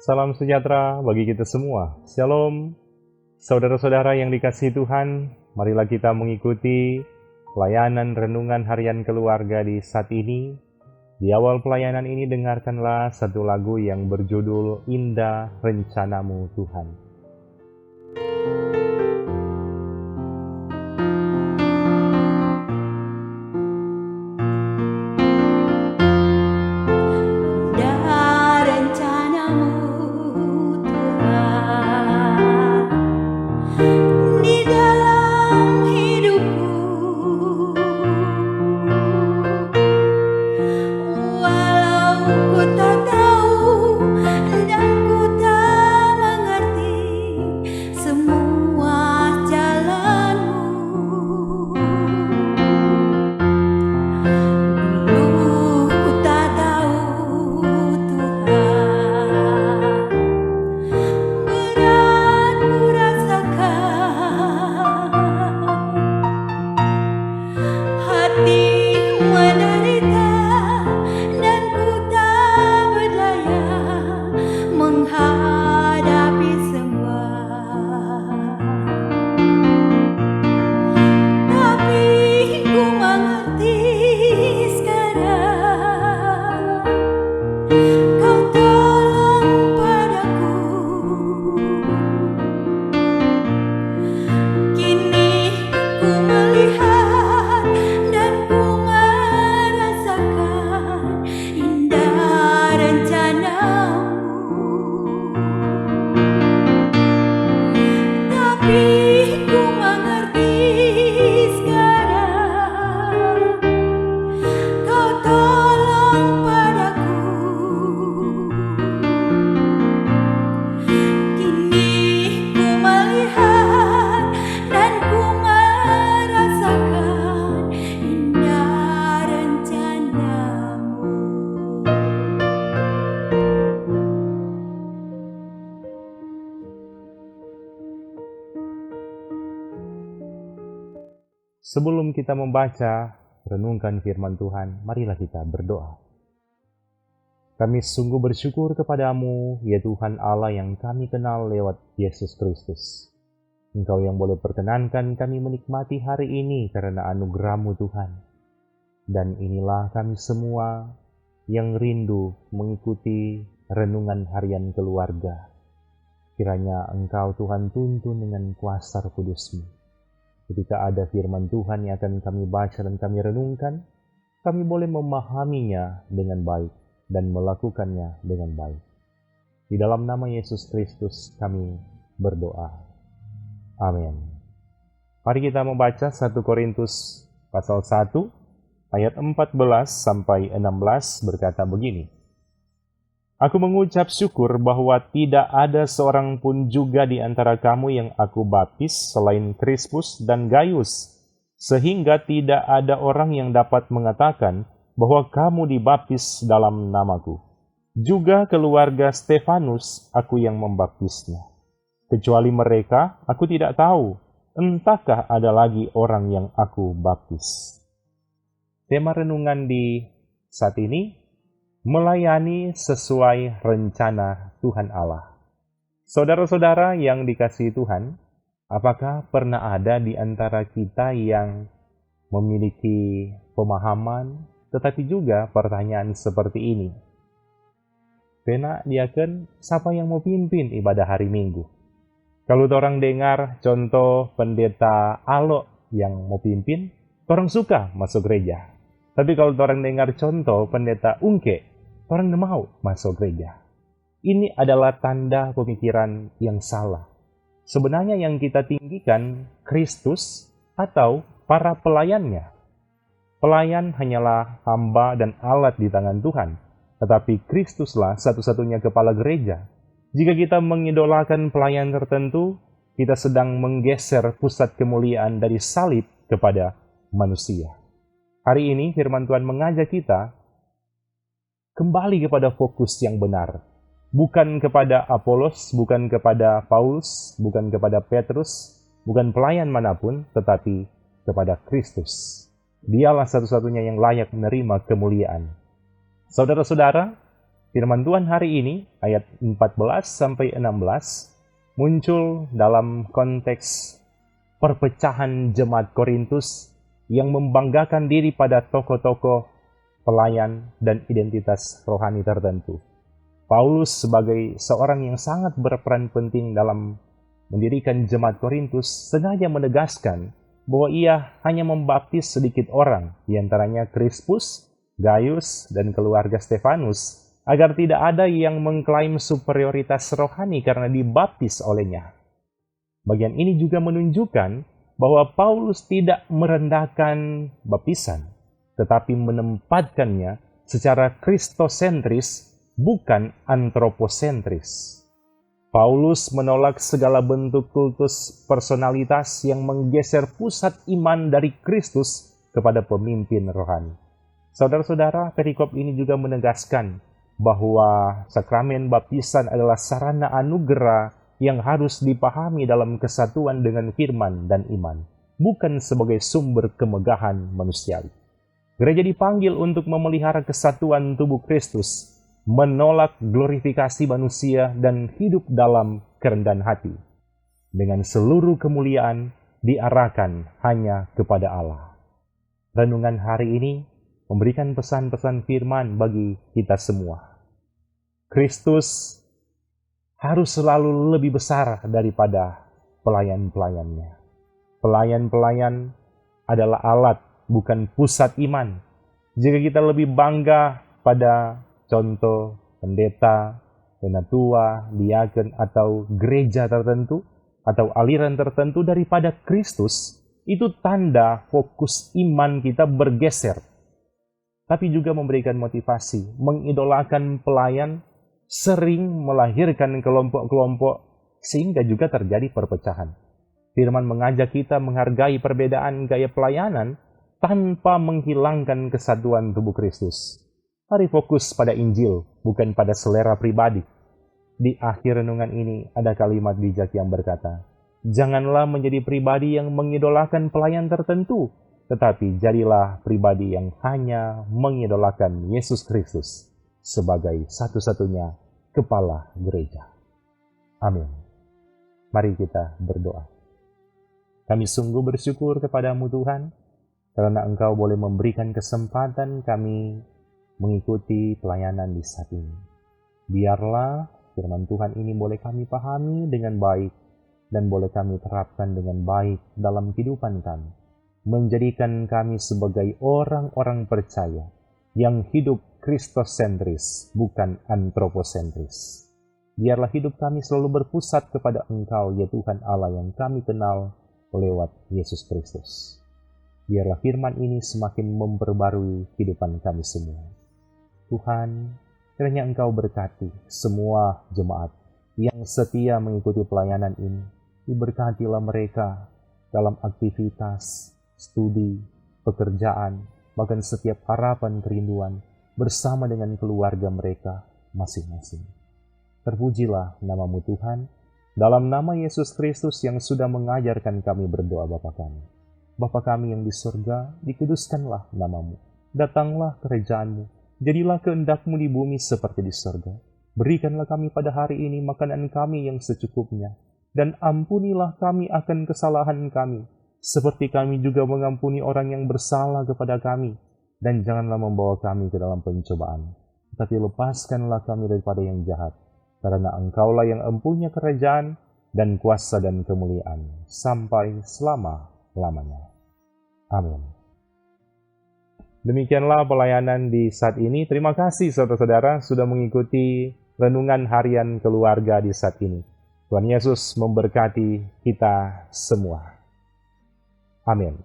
Salam sejahtera bagi kita semua. Shalom, saudara-saudara yang dikasihi Tuhan. Marilah kita mengikuti pelayanan renungan harian keluarga di saat ini. Di awal pelayanan ini dengarkanlah satu lagu yang berjudul Indah Rencanamu Tuhan. Sebelum kita membaca, renungkan firman Tuhan, marilah kita berdoa. Kami sungguh bersyukur kepadamu, ya Tuhan Allah yang kami kenal lewat Yesus Kristus. Engkau yang boleh perkenankan kami menikmati hari ini karena anugerah-Mu Tuhan. Dan inilah kami semua yang rindu mengikuti renungan harian keluarga. Kiranya Engkau Tuhan tuntun dengan kuasa Roh Kudus-Mu. Ketika ada firman Tuhan yang akan kami baca dan kami renungkan, kami boleh memahaminya dengan baik dan melakukannya dengan baik. Di dalam nama Yesus Kristus kami berdoa. Amin. Mari kita membaca 1 Korintus pasal 1 ayat 14 sampai 16 berkata begini. Aku mengucap syukur bahwa tidak ada seorang pun juga di antara kamu yang aku baptis selain Krispus dan Gaius, sehingga tidak ada orang yang dapat mengatakan bahwa kamu dibaptis dalam namaku. Juga keluarga Stefanus aku yang membaptisnya. Kecuali mereka, aku tidak tahu, entahkah ada lagi orang yang aku baptis. Tema renungan di saat ini, melayani sesuai rencana Tuhan Allah. Saudara-saudara yang dikasihi Tuhan, apakah pernah ada di antara kita yang memiliki pemahaman, tetapi juga pertanyaan seperti ini? Pena diaken, siapa yang mau pimpin ibadah hari Minggu? Kalau orang dengar contoh pendeta Alo yang mau pimpin, orang suka masuk gereja. Tapi kalau orang dengar contoh pendeta Ungke, orang tidak mau masuk gereja. Ini adalah tanda pemikiran yang salah. Sebenarnya yang kita tinggikan Kristus atau para pelayannya. Pelayan hanyalah hamba dan alat di tangan Tuhan. Tetapi Kristuslah satu-satunya kepala gereja. Jika kita mengidolakan pelayan tertentu, kita sedang menggeser pusat kemuliaan dari salib kepada manusia. Hari ini firman Tuhan mengajak kita kembali kepada fokus yang benar. Bukan kepada Apolos, bukan kepada Paulus, bukan kepada Petrus, bukan pelayan manapun, tetapi kepada Kristus. Dialah satu-satunya yang layak menerima kemuliaan. Saudara-saudara, Firman Tuhan hari ini, ayat 14-16, muncul dalam konteks perpecahan jemaat Korintus yang membanggakan diri pada tokoh-tokoh pelayan dan identitas rohani tertentu. Paulus sebagai seorang yang sangat berperan penting dalam mendirikan jemaat Korintus sengaja menegaskan bahwa ia hanya membaptis sedikit orang, diantaranya Krispus, Gaius, dan keluarga Stefanus, agar tidak ada yang mengklaim superioritas rohani karena dibaptis olehnya. Bagian ini juga menunjukkan bahwa Paulus tidak merendahkan baptisan, tetapi menempatkannya secara kristosentris, bukan antroposentris. Paulus menolak segala bentuk kultus personalitas yang menggeser pusat iman dari Kristus kepada pemimpin rohani. Saudara-saudara, perikop ini juga menegaskan bahwa sakramen baptisan adalah sarana anugerah yang harus dipahami dalam kesatuan dengan firman dan iman, bukan sebagai sumber kemegahan manusiawi. Gereja dipanggil untuk memelihara kesatuan tubuh Kristus, menolak glorifikasi manusia dan hidup dalam kerendahan hati. Dengan seluruh kemuliaan diarahkan hanya kepada Allah. Renungan hari ini memberikan pesan-pesan firman bagi kita semua. Kristus harus selalu lebih besar daripada pelayan-pelayannya. Pelayan-pelayan adalah alat, bukan pusat iman. Jika kita lebih bangga pada contoh pendeta, penatua, diaken, atau gereja tertentu, atau aliran tertentu daripada Kristus, itu tanda fokus iman kita bergeser. Tapi juga memberikan motivasi, mengidolakan pelayan, sering melahirkan kelompok-kelompok sehingga juga terjadi perpecahan. Firman mengajak kita menghargai perbedaan gaya pelayanan tanpa menghilangkan kesatuan tubuh Kristus. Mari fokus pada Injil, bukan pada selera pribadi. Di akhir renungan ini ada kalimat bijak yang berkata, janganlah menjadi pribadi yang mengidolakan pelayan tertentu, tetapi jadilah pribadi yang hanya mengidolakan Yesus Kristus sebagai satu-satunya kepala gereja. Amin. Mari kita berdoa. Kami sungguh bersyukur kepadamu Tuhan, karena Engkau boleh memberikan kesempatan kami mengikuti pelayanan di saat ini. Biarlah firman Tuhan ini boleh kami pahami dengan baik dan boleh kami terapkan dengan baik dalam kehidupan kami, menjadikan kami sebagai orang-orang percaya yang hidup kristosentris, bukan antroposentris. Biarlah hidup kami selalu berpusat kepada Engkau, ya Tuhan Allah yang kami kenal lewat Yesus Kristus. Biarlah firman ini semakin memperbarui kehidupan kami semua. Tuhan, kiranya Engkau berkati semua jemaat yang setia mengikuti pelayanan ini. Diberkatilah mereka dalam aktivitas, studi, pekerjaan, bahkan setiap harapan kerinduan bersama dengan keluarga mereka masing-masing. Terpujilah namamu Tuhan, dalam nama Yesus Kristus yang sudah mengajarkan kami berdoa Bapa kami. Bapa kami yang di surga, dikuduskanlah namamu. Datanglah kerajaan-Mu, jadilah kehendak-Mu di bumi seperti di surga. Berikanlah kami pada hari ini makanan kami yang secukupnya, dan ampunilah kami akan kesalahan kami, seperti kami juga mengampuni orang yang bersalah kepada kami. Dan janganlah membawa kami ke dalam pencobaan, tetapi lepaskanlah kami daripada yang jahat, karena Engkaulah yang empunya kerajaan dan kuasa dan kemuliaan sampai selama-lamanya. Amin. Demikianlah pelayanan di saat ini. Terima kasih saudara-saudara sudah mengikuti renungan harian keluarga di saat ini. Tuhan Yesus memberkati kita semua. Amin.